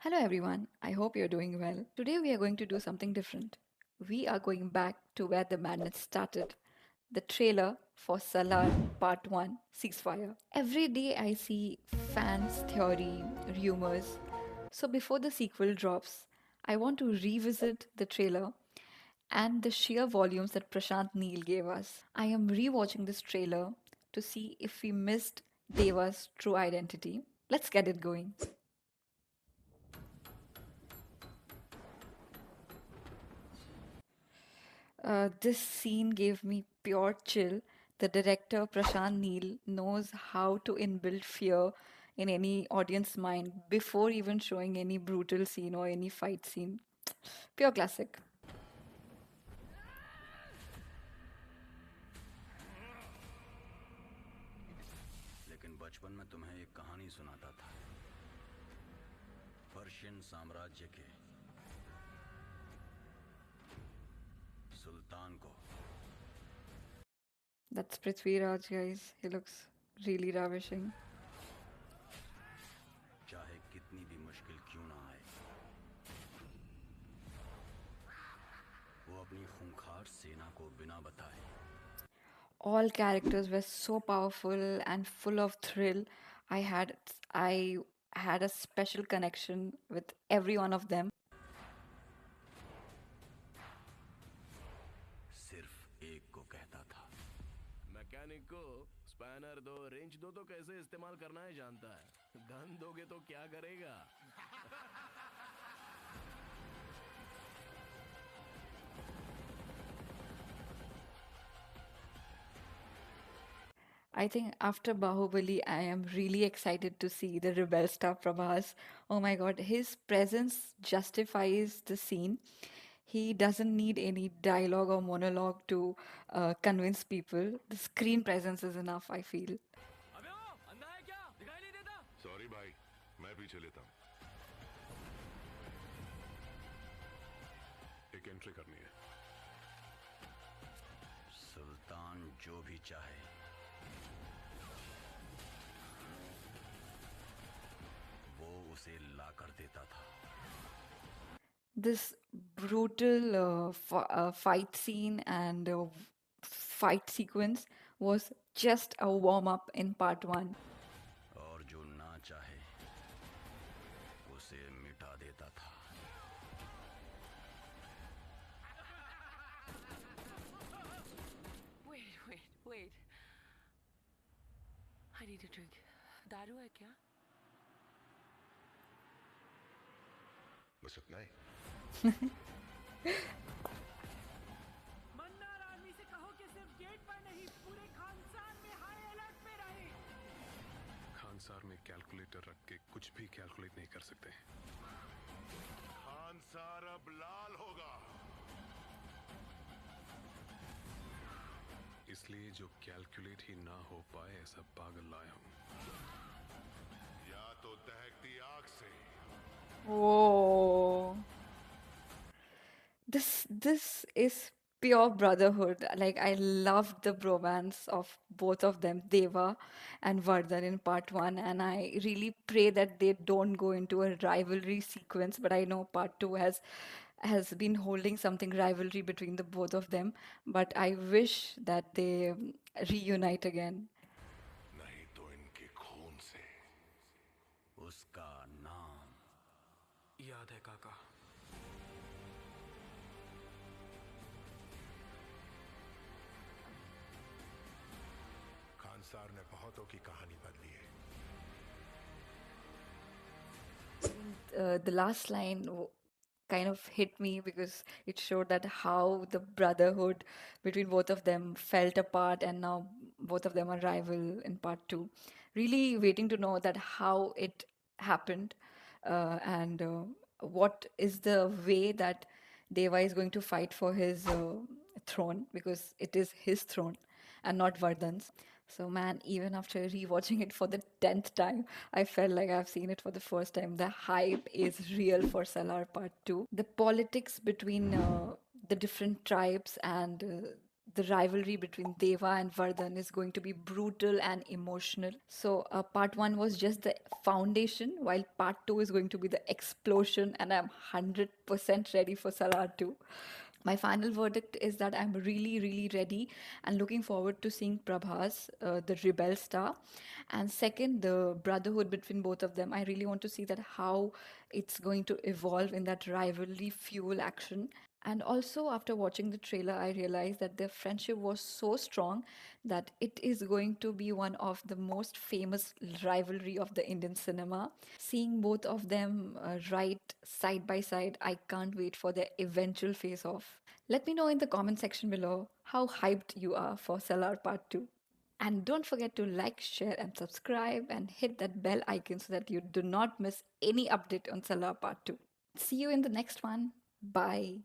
Hello everyone, I hope you're doing well. Today we are going to do something different. We are going back to where the madness started, the trailer for Salar Part 1 Ceasefire. Every day I see fans' theory, rumors. So before the sequel drops, I want to revisit the trailer and the sheer volumes that Prashant Neel gave us. I am rewatching this trailer to see if we missed Deva's true identity. Let's get it going. This scene gave me pure chill. The director, Prashant Neel, knows how to inbuild fear in any audience mind before even showing any brutal scene or any fight scene. Pure classic. लेकिन बचपन में तुम्हें एक कहानी सुनाता था Persian साम्राज्य के सुल्तान को। That's Prithviraj, guys. He looks really ravishing. चाहे कितनी भी मुश्किल क्यों ना आए, वो अपनी खूंखार सेना को बिना बताए All characters were so powerful and full of thrill. I had a special connection with every one of them. सिर्फ एक को कहता था। मैकेनिक को स्पैनर दो, रेंच दो तो कैसे इस्तेमाल करना है जानता है। गन दोगे तो क्या करेगा? I think after Bahubali, I am really excited to see the rebel star Prabhas. Oh my god, his presence justifies the scene. He doesn't need any dialogue or monologue to convince people. The screen presence is enough, I feel. अबे ओ, अंधा है क्या? दिखाई नहीं देता? Sorry भाई, मैं पीछे लेता हूँ। एक एंट्री करनी है। सुल्तान जो भी चाहे वो उसे ला कर देता था। This brutal fight scene and fight sequence was just a warm up in part one. और जो ना चाहे उसे मिटा देता था। Wait. I need a drink. दारू है क्या? बस इतना ही। मन्नार आर्मी से कहो कि सिर्फ गेट पर नहीं पूरे खानसार में हाई अलर्ट पे रहे। खानसार में कैलकुलेटर रख के कुछ भी कैलकुलेट नहीं कर सकते। खानसार अब लाल होगा। इसलिए जो कैलकुलेट ही ना हो पाए ऐसा पागल लाया हूं। या तो दहकती आग से। Whoa. This is pure brotherhood. Like I loved the bromance of both of them, Deva and Vardhan in part one, and I really pray that they don't go into a rivalry sequence. But I know part two has been holding something rivalry between the both of them. But I wish that they reunite again. नहीं तो इनके खून से। उसका नाम याद है काका। खानसार ने बहुतों की कहानी बदली है। The last line kind of hit me because it showed that how the brotherhood between both of them felt apart and now both of them are rival in part two. Really waiting to know that how it happened and what is the way that Deva is going to fight for his throne because it is his throne and not Vardhan's. So, man, even after rewatching it for the 10th time, I felt like I've seen it for the first time. The hype is real for Salar Part 2. The politics between the different tribes and the rivalry between Deva and Vardhan is going to be brutal and emotional. So, part one was just the foundation, while part two is going to be the explosion, and I'm 100% ready for Salar 2. My final verdict is that I'm really, really ready and looking forward to seeing Prabhas, the rebel star. And second, the brotherhood between both of them. I really want to see that how it's going to evolve in that rivalry fuel action. And also, after watching the trailer, I realized that their friendship was so strong that it is going to be one of the most famous rivalry of the Indian cinema. Seeing both of them right side by side, I can't wait for their eventual face off. Let me know in the comment section below how hyped you are for Salar Part 2. And don't forget to like, share, and subscribe, and hit that bell icon so that you do not miss any update on Salar Part 2. See you in the next one. Bye.